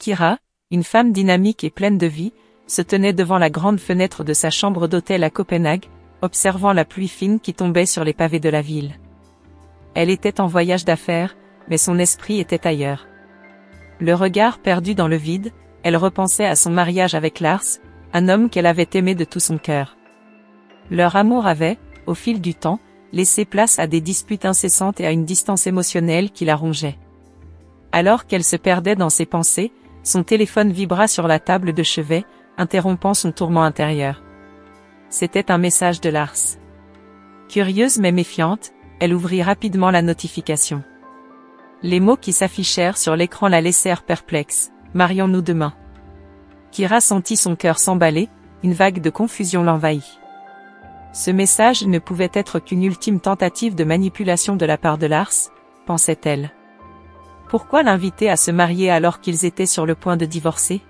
Kira, une femme dynamique et pleine de vie, se tenait devant la grande fenêtre de sa chambre d'hôtel à Copenhague, observant la pluie fine qui tombait sur les pavés de la ville. Elle était en voyage d'affaires, mais son esprit était ailleurs. Le regard perdu dans le vide, elle repensait à son mariage avec Lars, un homme qu'elle avait aimé de tout son cœur. Leur amour avait, au fil du temps, laissé place à des disputes incessantes et à une distance émotionnelle qui la rongeait. Alors qu'elle se perdait dans ses pensées, son téléphone vibra sur la table de chevet, interrompant son tourment intérieur. C'était un message de Lars. Curieuse mais méfiante, elle ouvrit rapidement la notification. Les mots qui s'affichèrent sur l'écran la laissèrent perplexe. « Marions-nous demain ?» Kira sentit son cœur s'emballer, une vague de confusion l'envahit. Ce message ne pouvait être qu'une ultime tentative de manipulation de la part de Lars, pensait-elle. Pourquoi l'inviter à se marier alors qu'ils étaient sur le point de divorcer?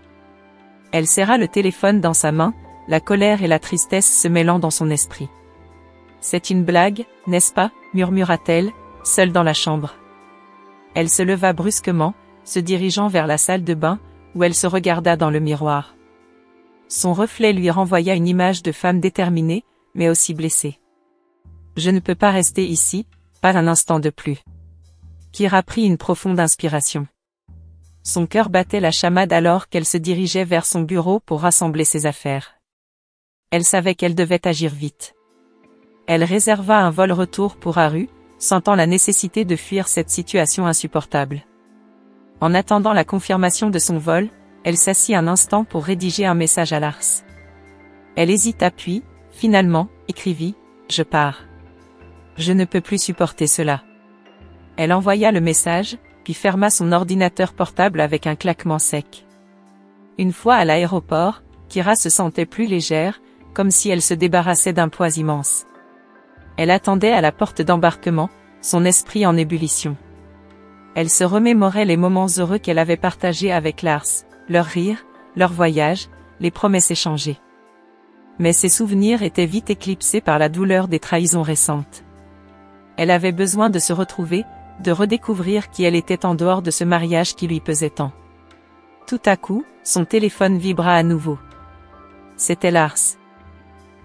Elle serra le téléphone dans sa main, la colère et la tristesse se mêlant dans son esprit. « C'est une blague, n'est-ce pas ?» murmura-t-elle, seule dans la chambre. Elle se leva brusquement, se dirigeant vers la salle de bain, où elle se regarda dans le miroir. Son reflet lui renvoya une image de femme déterminée, mais aussi blessée. « Je ne peux pas rester ici, pas un instant de plus. » Kira prit une profonde inspiration. Son cœur battait la chamade alors qu'elle se dirigeait vers son bureau pour rassembler ses affaires. Elle savait qu'elle devait agir vite. Elle réserva un vol retour pour Aru, sentant la nécessité de fuir cette situation insupportable. En attendant la confirmation de son vol, elle s'assit un instant pour rédiger un message à Lars. Elle hésita puis, finalement, écrivit « Je pars. Je ne peux plus supporter cela. » Elle envoya le message, puis ferma son ordinateur portable avec un claquement sec. Une fois à l'aéroport, Kira se sentait plus légère, comme si elle se débarrassait d'un poids immense. Elle attendait à la porte d'embarquement, son esprit en ébullition. Elle se remémorait les moments heureux qu'elle avait partagés avec Lars, leurs rires, leur voyage, les promesses échangées. Mais ces souvenirs étaient vite éclipsés par la douleur des trahisons récentes. Elle avait besoin de se retrouver, de redécouvrir qui elle était en dehors de ce mariage qui lui pesait tant. Tout à coup, son téléphone vibra à nouveau. C'était Lars.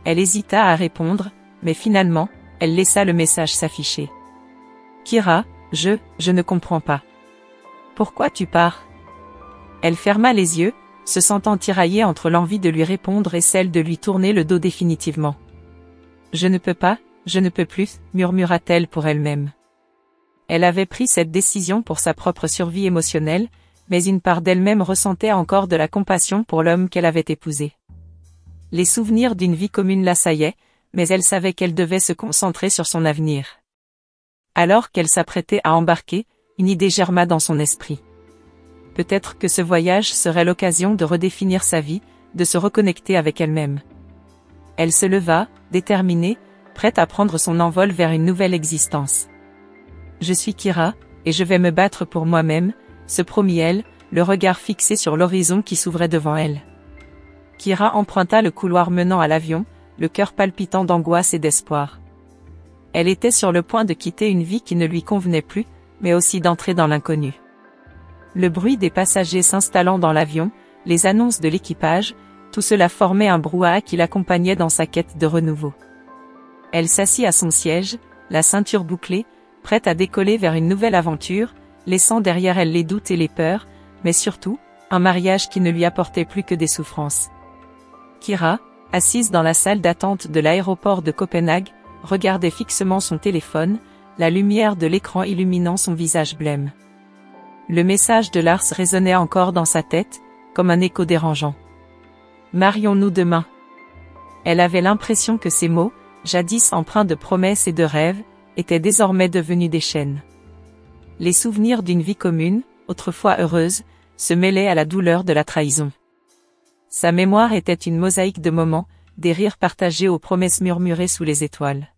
Elle hésita à répondre, mais finalement, elle laissa le message s'afficher. « Kira, je ne comprends pas. Pourquoi tu pars ?» Elle ferma les yeux, se sentant tiraillée entre l'envie de lui répondre et celle de lui tourner le dos définitivement. « Je ne peux pas, je ne peux plus, » murmura-t-elle pour elle-même. Elle avait pris cette décision pour sa propre survie émotionnelle, mais une part d'elle-même ressentait encore de la compassion pour l'homme qu'elle avait épousé. Les souvenirs d'une vie commune l'assaillaient, mais elle savait qu'elle devait se concentrer sur son avenir. Alors qu'elle s'apprêtait à embarquer, une idée germa dans son esprit. Peut-être que ce voyage serait l'occasion de redéfinir sa vie, de se reconnecter avec elle-même. Elle se leva, déterminée, prête à prendre son envol vers une nouvelle existence. « Je suis Kira, et je vais me battre pour moi-même », se promit-elle, le regard fixé sur l'horizon qui s'ouvrait devant elle. Kira emprunta le couloir menant à l'avion, le cœur palpitant d'angoisse et d'espoir. Elle était sur le point de quitter une vie qui ne lui convenait plus, mais aussi d'entrer dans l'inconnu. Le bruit des passagers s'installant dans l'avion, les annonces de l'équipage, tout cela formait un brouhaha qui l'accompagnait dans sa quête de renouveau. Elle s'assit à son siège, la ceinture bouclée, prête à décoller vers une nouvelle aventure, laissant derrière elle les doutes et les peurs, mais surtout, un mariage qui ne lui apportait plus que des souffrances. Kira, assise dans la salle d'attente de l'aéroport de Copenhague, regardait fixement son téléphone, la lumière de l'écran illuminant son visage blême. Le message de Lars résonnait encore dans sa tête, comme un écho dérangeant. « Marions-nous demain ?» Elle avait l'impression que ces mots, jadis empreints de promesses et de rêves, étaient désormais devenus des chaînes. Les souvenirs d'une vie commune, autrefois heureuse, se mêlaient à la douleur de la trahison. Sa mémoire était une mosaïque de moments, des rires partagés aux promesses murmurées sous les étoiles.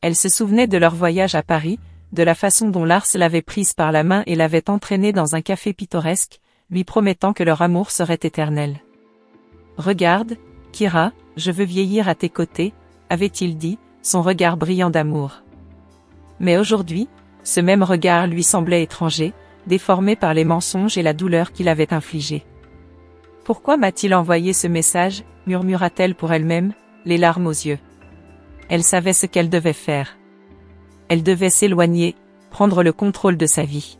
Elle se souvenait de leur voyage à Paris, de la façon dont Lars l'avait prise par la main et l'avait entraînée dans un café pittoresque, lui promettant que leur amour serait éternel. « Regarde, Kira, je veux vieillir à tes côtés », avait-il dit, son regard brillant d'amour. Mais aujourd'hui, ce même regard lui semblait étranger, déformé par les mensonges et la douleur qu'il avait infligée. « Pourquoi m'a-t-il envoyé ce message ?» murmura-t-elle pour elle-même, les larmes aux yeux. Elle savait ce qu'elle devait faire. Elle devait s'éloigner, prendre le contrôle de sa vie.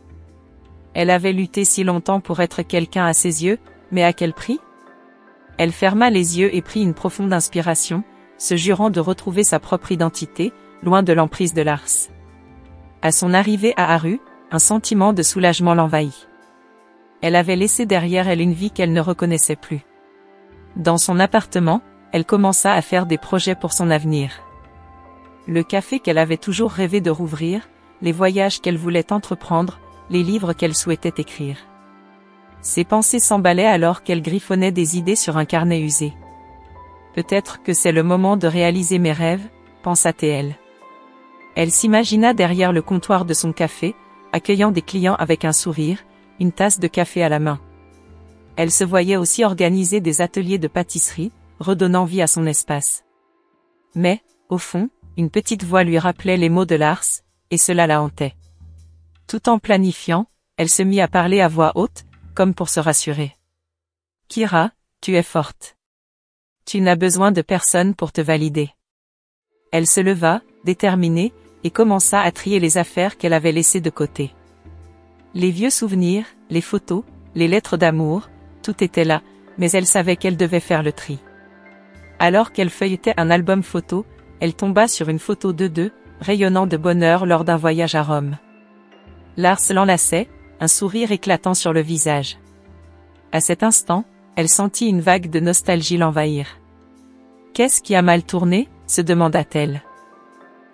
Elle avait lutté si longtemps pour être quelqu'un à ses yeux, mais à quel prix? Elle ferma les yeux et prit une profonde inspiration, se jurant de retrouver sa propre identité, loin de l'emprise de Lars. À son arrivée à Haru, un sentiment de soulagement l'envahit. Elle avait laissé derrière elle une vie qu'elle ne reconnaissait plus. Dans son appartement, elle commença à faire des projets pour son avenir. Le café qu'elle avait toujours rêvé de rouvrir, les voyages qu'elle voulait entreprendre, les livres qu'elle souhaitait écrire. Ses pensées s'emballaient alors qu'elle griffonnait des idées sur un carnet usé. Peut-être que c'est le moment de réaliser mes rêves, pensa-t-elle. Elle s'imagina derrière le comptoir de son café, accueillant des clients avec un sourire, une tasse de café à la main. Elle se voyait aussi organiser des ateliers de pâtisserie, redonnant vie à son espace. Mais, au fond, une petite voix lui rappelait les mots de Lars, et cela la hantait. Tout en planifiant, elle se mit à parler à voix haute, comme pour se rassurer. « Kira, tu es forte. Tu n'as besoin de personne pour te valider. » Elle se leva, déterminée, et commença à trier les affaires qu'elle avait laissées de côté. Les vieux souvenirs, les photos, les lettres d'amour, tout était là, mais elle savait qu'elle devait faire le tri. Alors qu'elle feuilletait un album photo, elle tomba sur une photo d'eux deux, rayonnant de bonheur lors d'un voyage à Rome. Lars l'enlaçait, un sourire éclatant sur le visage. À cet instant, elle sentit une vague de nostalgie l'envahir. « Qu'est-ce qui a mal tourné ?» se demanda-t-elle.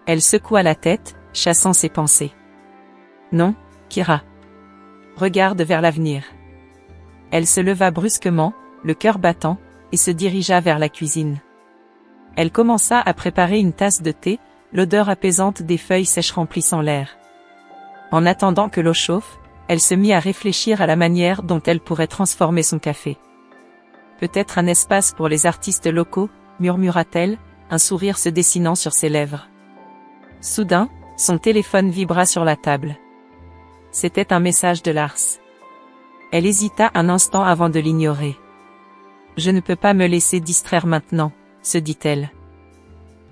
Elle secoua la tête, chassant ses pensées. « Non, Kira. Regarde vers l'avenir. » Elle se leva brusquement, le cœur battant, et se dirigea vers la cuisine. Elle commença à préparer une tasse de thé, l'odeur apaisante des feuilles sèches remplissant l'air. En attendant que l'eau chauffe, elle se mit à réfléchir à la manière dont elle pourrait transformer son café. Peut-être un espace pour les artistes locaux, murmura-t-elle, un sourire se dessinant sur ses lèvres. Soudain, son téléphone vibra sur la table. C'était un message de Lars. Elle hésita un instant avant de l'ignorer. « Je ne peux pas me laisser distraire maintenant », se dit-elle.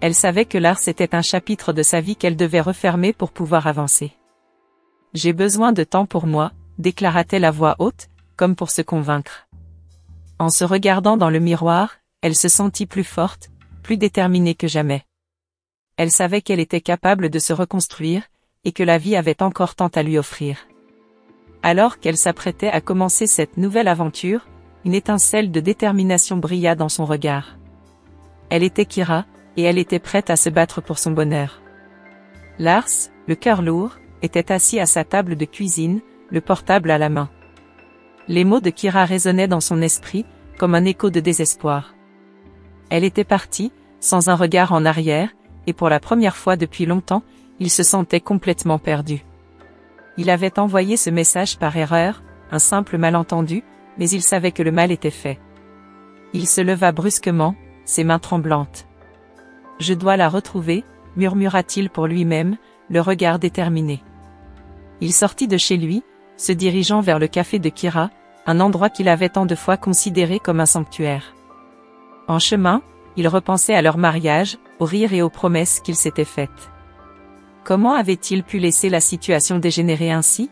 Elle savait que Lars était un chapitre de sa vie qu'elle devait refermer pour pouvoir avancer. « J'ai besoin de temps pour moi », déclara-t-elle à voix haute, comme pour se convaincre. En se regardant dans le miroir, elle se sentit plus forte, plus déterminée que jamais. Elle savait qu'elle était capable de se reconstruire, et que la vie avait encore tant à lui offrir. Alors qu'elle s'apprêtait à commencer cette nouvelle aventure, une étincelle de détermination brilla dans son regard. Elle était Kira, et elle était prête à se battre pour son bonheur. Lars, le cœur lourd, était assis à sa table de cuisine, le portable à la main. Les mots de Kira résonnaient dans son esprit, comme un écho de désespoir. Elle était partie, sans un regard en arrière, et pour la première fois depuis longtemps, il se sentait complètement perdu. Il avait envoyé ce message par erreur, un simple malentendu, mais il savait que le mal était fait. Il se leva brusquement, ses mains tremblantes. « Je dois la retrouver », murmura-t-il pour lui-même, le regard déterminé. Il sortit de chez lui, se dirigeant vers le café de Kira, un endroit qu'il avait tant de fois considéré comme un sanctuaire. En chemin, il repensait à leur mariage, aux rires et aux promesses qu'ils s'étaient faites. Comment avait-il pu laisser la situation dégénérer ainsi?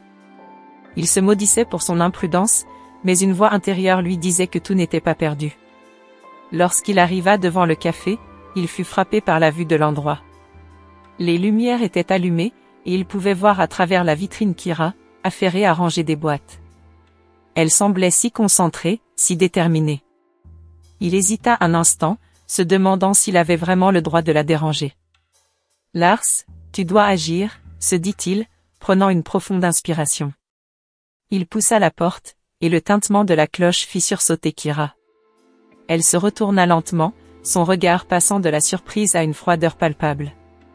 Il se maudissait pour son imprudence, mais une voix intérieure lui disait que tout n'était pas perdu. Lorsqu'il arriva devant le café, il fut frappé par la vue de l'endroit. Les lumières étaient allumées, et il pouvait voir à travers la vitrine Kira, affairée à ranger des boîtes. Elle semblait si concentrée, si déterminée. Il hésita un instant, se demandant s'il avait vraiment le droit de la déranger. « Lars, tu dois agir », se dit-il, prenant une profonde inspiration. Il poussa la porte, et le tintement de la cloche fit sursauter Kira. Elle se retourna lentement, son regard passant de la surprise à une froideur palpable.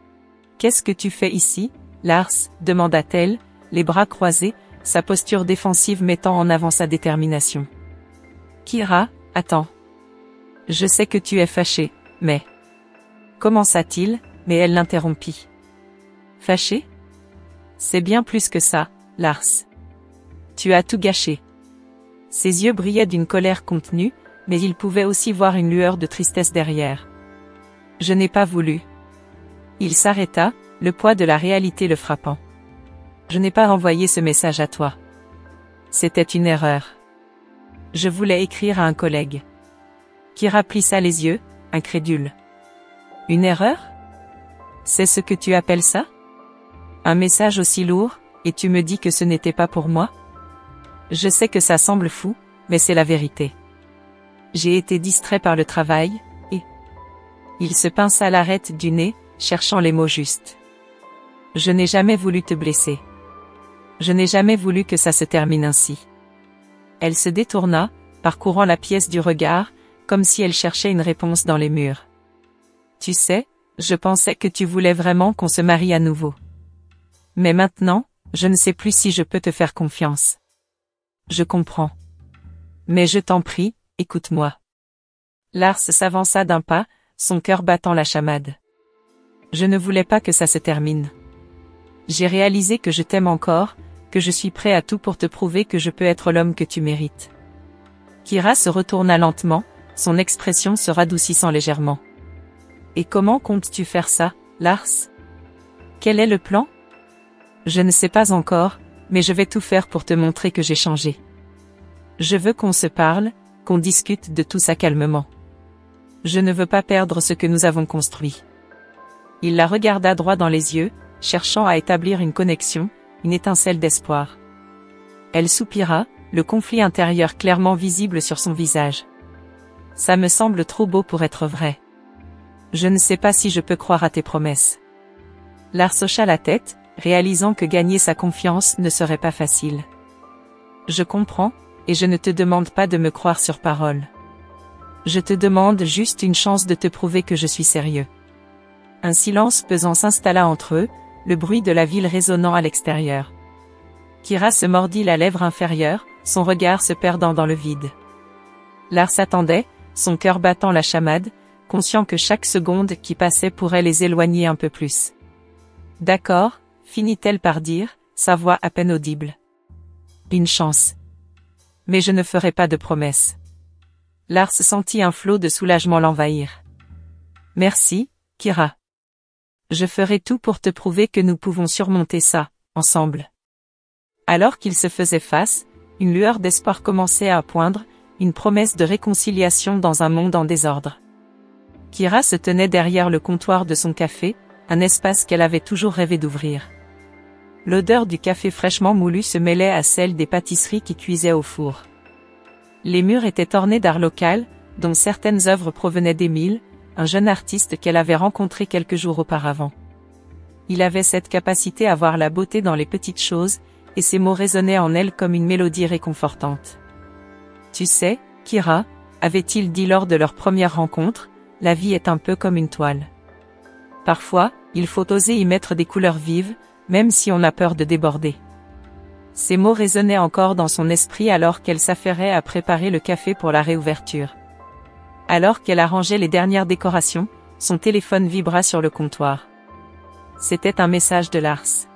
« Qu'est-ce que tu fais ici, Lars ?» demanda-t-elle, les bras croisés, sa posture défensive mettant en avant sa détermination. « Kira, attends. Je sais que tu es fâché, mais... » commença-t-il, mais elle l'interrompit. « Fâché ? C'est bien plus que ça, Lars. Tu as tout gâché. Ses yeux brillaient d'une colère contenue, mais il pouvait aussi voir une lueur de tristesse derrière. Je n'ai pas voulu. Il s'arrêta, le poids de la réalité le frappant. Je n'ai pas envoyé ce message à toi. C'était une erreur. Je voulais écrire à un collègue. Kira plissa les yeux, incrédule. Une erreur? C'est ce que tu appelles ça? Un message aussi lourd, et tu me dis que ce n'était pas pour moi? Je sais que ça semble fou, mais c'est la vérité. J'ai été distrait par le travail, et... Il se pinça l'arête du nez, cherchant les mots justes. Je n'ai jamais voulu te blesser. Je n'ai jamais voulu que ça se termine ainsi. Elle se détourna, parcourant la pièce du regard, comme si elle cherchait une réponse dans les murs. Tu sais, je pensais que tu voulais vraiment qu'on se marie à nouveau. Mais maintenant, je ne sais plus si je peux te faire confiance. Je comprends. Mais je t'en prie, écoute-moi. Lars s'avança d'un pas, son cœur battant la chamade. Je ne voulais pas que ça se termine. J'ai réalisé que je t'aime encore, que je suis prêt à tout pour te prouver que je peux être l'homme que tu mérites. Kira se retourna lentement, son expression se radoucissant légèrement. Et comment comptes-tu faire ça, Lars? Quel est le plan? Je ne sais pas encore, mais je vais tout faire pour te montrer que j'ai changé. Je veux qu'on se parle, qu'on discute de tout ça calmement. Je ne veux pas perdre ce que nous avons construit. Il la regarda droit dans les yeux, cherchant à établir une connexion, une étincelle d'espoir. Elle soupira, le conflit intérieur clairement visible sur son visage. Ça me semble trop beau pour être vrai. Je ne sais pas si je peux croire à tes promesses. Lars hocha la tête, réalisant que gagner sa confiance ne serait pas facile. Je comprends, et je ne te demande pas de me croire sur parole. Je te demande juste une chance de te prouver que je suis sérieux. Un silence pesant s'installa entre eux, le bruit de la ville résonnant à l'extérieur. Kira se mordit la lèvre inférieure, son regard se perdant dans le vide. Lars attendait, son cœur battant la chamade, conscient que chaque seconde qui passait pourrait les éloigner un peu plus. D'accord, finit-elle par dire, sa voix à peine audible. Une chance. Mais je ne ferai pas de promesses. Lars sentit un flot de soulagement l'envahir. Merci, Kira. Je ferai tout pour te prouver que nous pouvons surmonter ça, ensemble. Alors qu'ils se faisaient face, une lueur d'espoir commençait à poindre, une promesse de réconciliation dans un monde en désordre. Kira se tenait derrière le comptoir de son café, un espace qu'elle avait toujours rêvé d'ouvrir. L'odeur du café fraîchement moulu se mêlait à celle des pâtisseries qui cuisaient au four. Les murs étaient ornés d'art local, dont certaines œuvres provenaient d'Émile, un jeune artiste qu'elle avait rencontré quelques jours auparavant. Il avait cette capacité à voir la beauté dans les petites choses, et ses mots résonnaient en elle comme une mélodie réconfortante. Tu sais, Kira, avait-il dit lors de leur première rencontre, la vie est un peu comme une toile. Parfois, il faut oser y mettre des couleurs vives, même si on a peur de déborder. Ces mots résonnaient encore dans son esprit alors qu'elle s'affairait à préparer le café pour la réouverture. Alors qu'elle arrangeait les dernières décorations, son téléphone vibra sur le comptoir. C'était un message de Lars.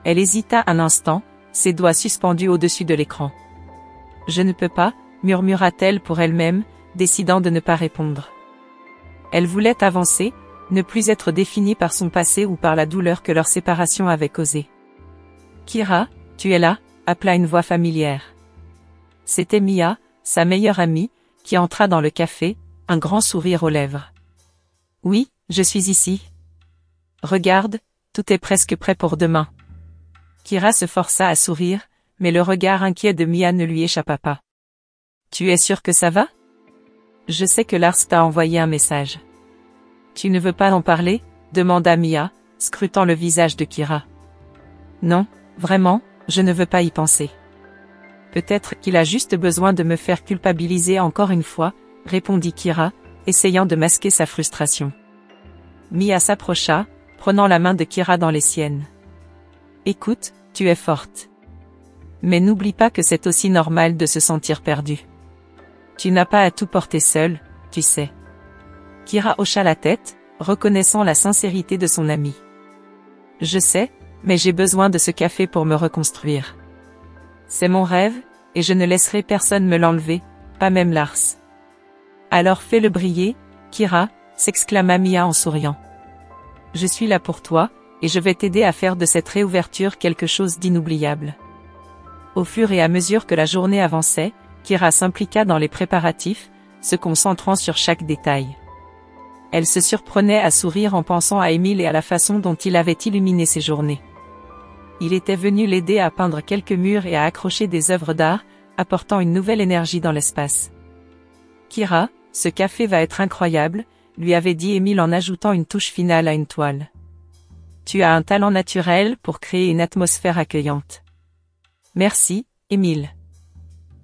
Elle hésita un instant, ses doigts suspendus au-dessus de l'écran. « Je ne peux pas », murmura-t-elle pour elle-même, décidant de ne pas répondre. Elle voulait avancer, ne plus être définie par son passé ou par la douleur que leur séparation avait causée. « Kira, tu es là ?» appela une voix familière. C'était Mia, sa meilleure amie, qui entra dans le café, un grand sourire aux lèvres. « Oui, je suis ici. Regarde, tout est presque prêt pour demain. » Kira se força à sourire, mais le regard inquiet de Mia ne lui échappa pas. « Tu es sûr que ça va? Je sais que Lars t'a envoyé un message. »« Tu ne veux pas en parler ?» demanda Mia, scrutant le visage de Kira. « Non, vraiment, je ne veux pas y penser. »« Peut-être qu'il a juste besoin de me faire culpabiliser encore une fois, » répondit Kira, essayant de masquer sa frustration. Mia s'approcha, prenant la main de Kira dans les siennes. « Écoute, tu es forte. Mais n'oublie pas que c'est aussi normal de se sentir perdu. Tu n'as pas à tout porter seul, tu sais. » Kira hocha la tête, reconnaissant la sincérité de son amie. « Je sais, mais j'ai besoin de ce café pour me reconstruire. C'est mon rêve, et je ne laisserai personne me l'enlever, pas même Lars. Alors fais-le briller, Kira, s'exclama Mia en souriant. Je suis là pour toi, et je vais t'aider à faire de cette réouverture quelque chose d'inoubliable. Au fur et à mesure que la journée avançait, Kira s'impliqua dans les préparatifs, se concentrant sur chaque détail. Elle se surprenait à sourire en pensant à Émile et à la façon dont il avait illuminé ses journées. Il était venu l'aider à peindre quelques murs et à accrocher des œuvres d'art, apportant une nouvelle énergie dans l'espace. Kira, ce café va être incroyable, lui avait dit Émile en ajoutant une touche finale à une toile. Tu as un talent naturel pour créer une atmosphère accueillante. Merci, Émile.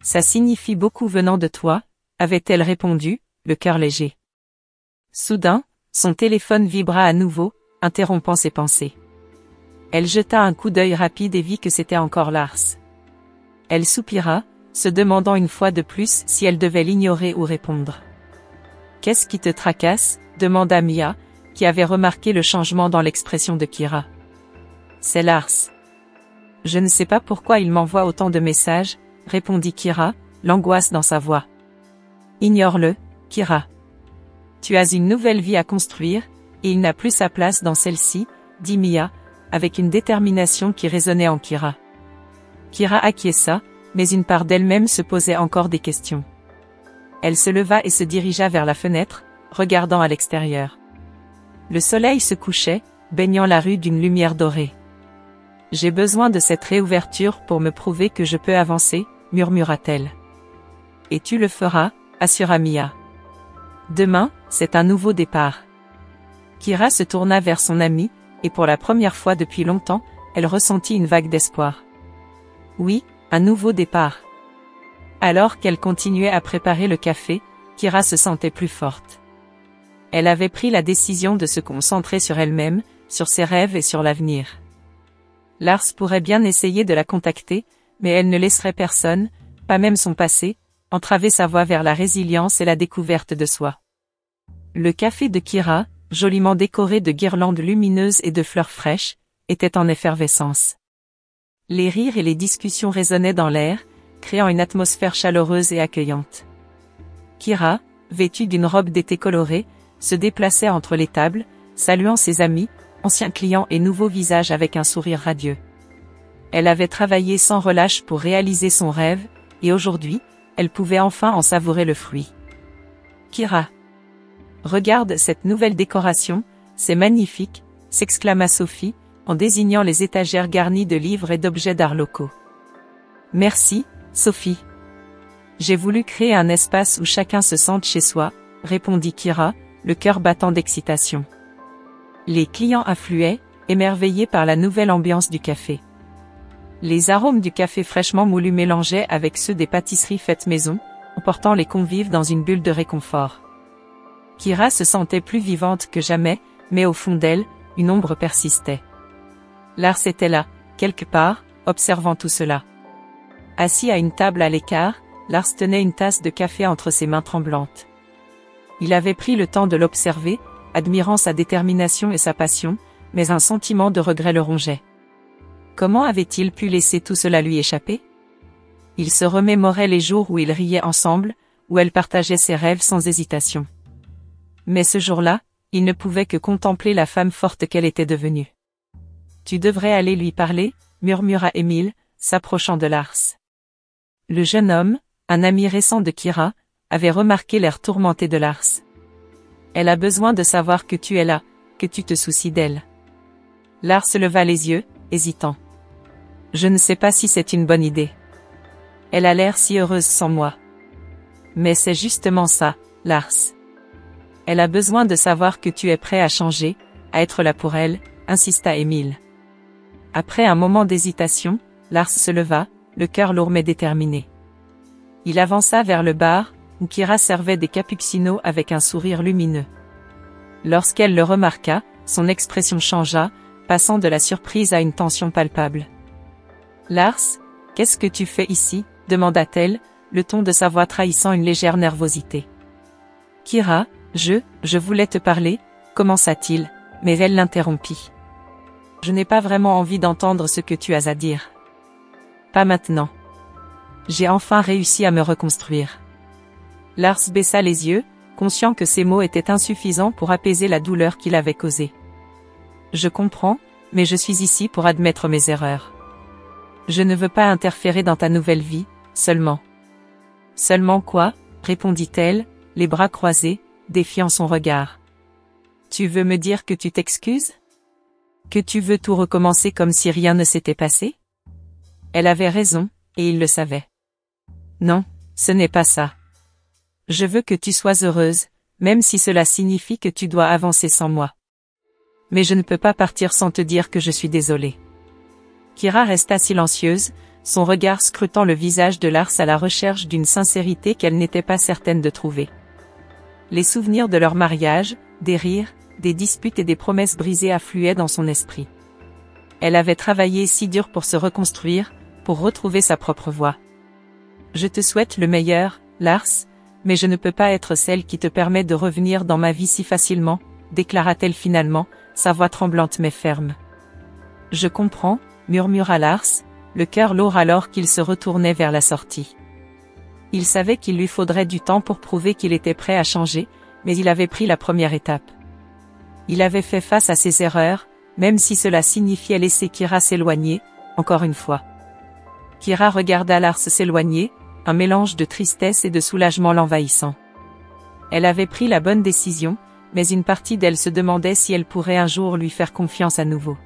Ça signifie beaucoup venant de toi, avait-elle répondu, le cœur léger. Soudain, son téléphone vibra à nouveau, interrompant ses pensées. Elle jeta un coup d'œil rapide et vit que c'était encore Lars. Elle soupira, se demandant une fois de plus si elle devait l'ignorer ou répondre. « Qu'est-ce qui te tracasse ?» demanda Mia, qui avait remarqué le changement dans l'expression de Kira. « C'est Lars. Je ne sais pas pourquoi il m'envoie autant de messages, » répondit Kira, l'angoisse dans sa voix. « Ignore-le, Kira. Tu as une nouvelle vie à construire, et il n'a plus sa place dans celle-ci, » dit Mia, avec une détermination qui résonnait en Kira. Kira acquiesça, mais une part d'elle-même se posait encore des questions. Elle se leva et se dirigea vers la fenêtre, regardant à l'extérieur. Le soleil se couchait, baignant la rue d'une lumière dorée. « J'ai besoin de cette réouverture pour me prouver que je peux avancer, » murmura-t-elle. « Et tu le feras, » assura Mia. « Demain, c'est un nouveau départ. » Kira se tourna vers son amie, et pour la première fois depuis longtemps, elle ressentit une vague d'espoir. Oui, un nouveau départ. Alors qu'elle continuait à préparer le café, Kira se sentait plus forte. Elle avait pris la décision de se concentrer sur elle-même, sur ses rêves et sur l'avenir. Lars pourrait bien essayer de la contacter, mais elle ne laisserait personne, pas même son passé, entraver sa voie vers la résilience et la découverte de soi. Le café de Kira, joliment décoré de guirlandes lumineuses et de fleurs fraîches, était en effervescence. Les rires et les discussions résonnaient dans l'air, créant une atmosphère chaleureuse et accueillante. Kira, vêtue d'une robe d'été colorée, se déplaçait entre les tables, saluant ses amis, anciens clients et nouveaux visages avec un sourire radieux. Elle avait travaillé sans relâche pour réaliser son rêve, et aujourd'hui, elle pouvait enfin en savourer le fruit. Kira. Regarde cette nouvelle décoration, c'est magnifique, s'exclama Sophie, en désignant les étagères garnies de livres et d'objets d'art locaux. Merci, Sophie. J'ai voulu créer un espace où chacun se sente chez soi, répondit Kira, le cœur battant d'excitation. Les clients affluaient, émerveillés par la nouvelle ambiance du café. Les arômes du café fraîchement moulu mélangeaient avec ceux des pâtisseries faites maison, emportant les convives dans une bulle de réconfort. Kira se sentait plus vivante que jamais, mais au fond d'elle, une ombre persistait. Lars était là, quelque part, observant tout cela. Assis à une table à l'écart, Lars tenait une tasse de café entre ses mains tremblantes. Il avait pris le temps de l'observer, admirant sa détermination et sa passion, mais un sentiment de regret le rongeait. Comment avait-il pu laisser tout cela lui échapper? Il se remémorait les jours où ils riaient ensemble, où elle partageait ses rêves sans hésitation. Mais ce jour-là, il ne pouvait que contempler la femme forte qu'elle était devenue. « Tu devrais aller lui parler » murmura Émile, s'approchant de Lars. Le jeune homme, un ami récent de Kira, avait remarqué l'air tourmenté de Lars. « Elle a besoin de savoir que tu es là, que tu te soucies d'elle. » Lars leva les yeux, hésitant. « Je ne sais pas si c'est une bonne idée. Elle a l'air si heureuse sans moi. » Mais c'est justement ça, Lars. Elle a besoin de savoir que tu es prêt à changer, à être là pour elle, insista Émile. Après un moment d'hésitation, Lars se leva, le cœur lourd mais déterminé. Il avança vers le bar, où Kira servait des cappuccinos avec un sourire lumineux. Lorsqu'elle le remarqua, son expression changea, passant de la surprise à une tension palpable. « Lars, qu'est-ce que tu fais ici ?» demanda-t-elle, le ton de sa voix trahissant une légère nervosité. « Kira, je voulais te parler » commença-t-il, mais elle l'interrompit. « Je n'ai pas vraiment envie d'entendre ce que tu as à dire. »« Pas maintenant. » J'ai enfin réussi à me reconstruire. Lars baissa les yeux, conscient que ces mots étaient insuffisants pour apaiser la douleur qu'il avait causée. Je comprends, mais je suis ici pour admettre mes erreurs. Je ne veux pas interférer dans ta nouvelle vie, seulement. Seulement quoi? Répondit-elle, les bras croisés, défiant son regard. Tu veux me dire que tu t'excuses? Que tu veux tout recommencer comme si rien ne s'était passé? Elle avait raison, et il le savait. Non, ce n'est pas ça. Je veux que tu sois heureuse, même si cela signifie que tu dois avancer sans moi. Mais je ne peux pas partir sans te dire que je suis désolée. Kira resta silencieuse, son regard scrutant le visage de Lars à la recherche d'une sincérité qu'elle n'était pas certaine de trouver. Les souvenirs de leur mariage, des rires, des disputes et des promesses brisées affluaient dans son esprit. Elle avait travaillé si dur pour se reconstruire, pour retrouver sa propre voie. Je te souhaite le meilleur, Lars, mais je ne peux pas être celle qui te permet de revenir dans ma vie si facilement, déclara-t-elle finalement, sa voix tremblante mais ferme. Je comprends, murmura Lars, le cœur lourd alors qu'il se retournait vers la sortie. Il savait qu'il lui faudrait du temps pour prouver qu'il était prêt à changer, mais il avait pris la première étape. Il avait fait face à ses erreurs, même si cela signifiait laisser Kira s'éloigner, encore une fois. Kira regarda Lars s'éloigner, un mélange de tristesse et de soulagement l'envahissant. Elle avait pris la bonne décision, mais une partie d'elle se demandait si elle pourrait un jour lui faire confiance à nouveau.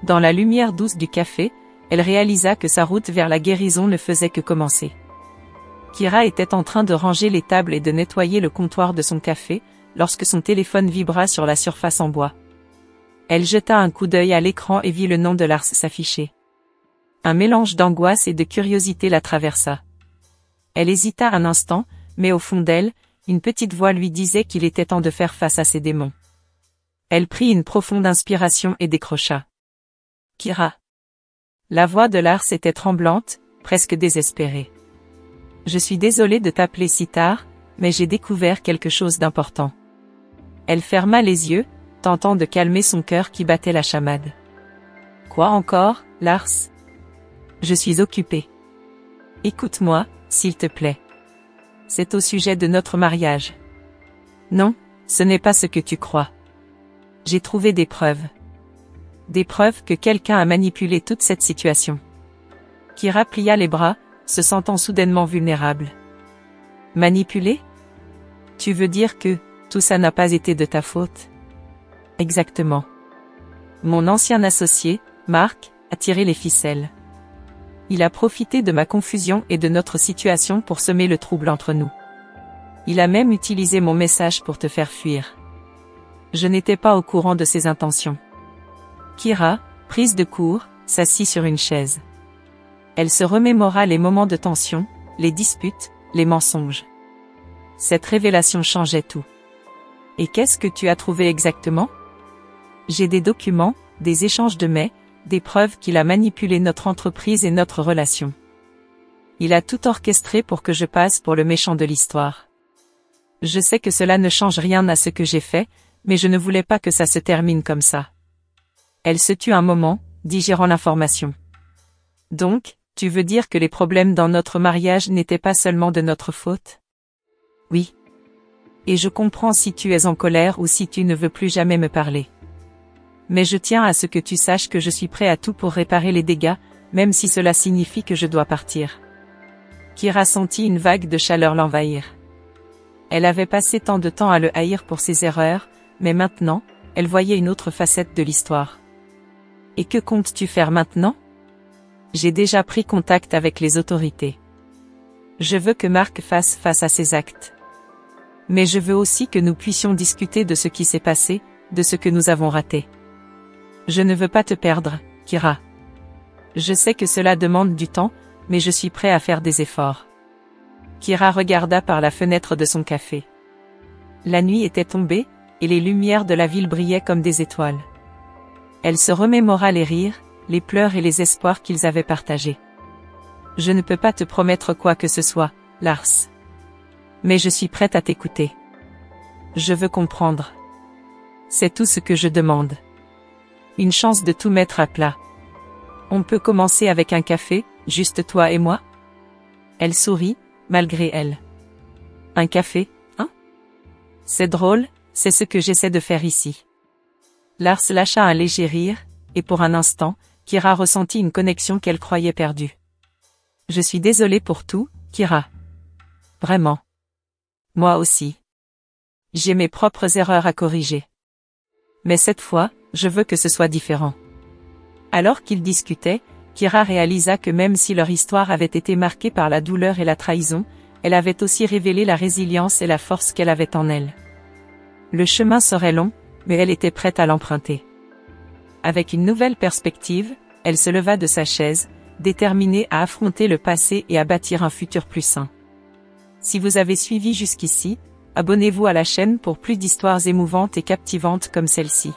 Dans la lumière douce du café, elle réalisa que sa route vers la guérison ne faisait que commencer. Kira était en train de ranger les tables et de nettoyer le comptoir de son café, lorsque son téléphone vibra sur la surface en bois. Elle jeta un coup d'œil à l'écran et vit le nom de Lars s'afficher. Un mélange d'angoisse et de curiosité la traversa. Elle hésita un instant, mais au fond d'elle, une petite voix lui disait qu'il était temps de faire face à ses démons. Elle prit une profonde inspiration et décrocha. Kira. La voix de Lars était tremblante, presque désespérée. Je suis désolée de t'appeler si tard, mais j'ai découvert quelque chose d'important. Elle ferma les yeux, tentant de calmer son cœur qui battait la chamade. Quoi encore, Lars? Je suis occupée. Écoute-moi, s'il te plaît. C'est au sujet de notre mariage. Non, ce n'est pas ce que tu crois. J'ai trouvé des preuves. Des preuves que quelqu'un a manipulé toute cette situation. Kira plia les bras, se sentant soudainement vulnérable. Manipulé? Tu veux dire que tout ça n'a pas été de ta faute? Exactement. Mon ancien associé, Marc, a tiré les ficelles. Il a profité de ma confusion et de notre situation pour semer le trouble entre nous. Il a même utilisé mon message pour te faire fuir. Je n'étais pas au courant de ses intentions. Kira, prise de court, s'assit sur une chaise. Elle se remémora les moments de tension, les disputes, les mensonges. Cette révélation changeait tout. Et qu'est-ce que tu as trouvé exactement? J'ai des documents, des échanges de mails, des preuves qu'il a manipulé notre entreprise et notre relation. Il a tout orchestré pour que je passe pour le méchant de l'histoire. Je sais que cela ne change rien à ce que j'ai fait, mais je ne voulais pas que ça se termine comme ça. Elle se tut un moment, digérant l'information. Donc, tu veux dire que les problèmes dans notre mariage n'étaient pas seulement de notre faute? Oui. Et je comprends si tu es en colère ou si tu ne veux plus jamais me parler. Mais je tiens à ce que tu saches que je suis prêt à tout pour réparer les dégâts, même si cela signifie que je dois partir. Kira sentit une vague de chaleur l'envahir. Elle avait passé tant de temps à le haïr pour ses erreurs, mais maintenant, elle voyait une autre facette de l'histoire. Et que comptes-tu faire maintenant? J'ai déjà pris contact avec les autorités. Je veux que Marc fasse face à ses actes. Mais je veux aussi que nous puissions discuter de ce qui s'est passé, de ce que nous avons raté. Je ne veux pas te perdre, Kira. Je sais que cela demande du temps, mais je suis prêt à faire des efforts. Kira regarda par la fenêtre de son café. La nuit était tombée, et les lumières de la ville brillaient comme des étoiles. Elle se remémora les rires, les pleurs et les espoirs qu'ils avaient partagés. Je ne peux pas te promettre quoi que ce soit, Lars. Mais je suis prête à t'écouter. Je veux comprendre. C'est tout ce que je demande. Une chance de tout mettre à plat. On peut commencer avec un café, juste toi et moi? Elle sourit, malgré elle. Un café, hein? C'est drôle, c'est ce que j'essaie de faire ici. Lars lâcha un léger rire, et pour un instant, Kira ressentit une connexion qu'elle croyait perdue. Je suis désolée pour tout, Kira. Vraiment. Moi aussi. J'ai mes propres erreurs à corriger. Mais cette fois, je veux que ce soit différent. Alors qu'ils discutaient, Kira réalisa que même si leur histoire avait été marquée par la douleur et la trahison, elle avait aussi révélé la résilience et la force qu'elle avait en elle. Le chemin serait long, mais elle était prête à l'emprunter. Avec une nouvelle perspective, elle se leva de sa chaise, déterminée à affronter le passé et à bâtir un futur plus sain. Si vous avez suivi jusqu'ici, abonnez-vous à la chaîne pour plus d'histoires émouvantes et captivantes comme celle-ci.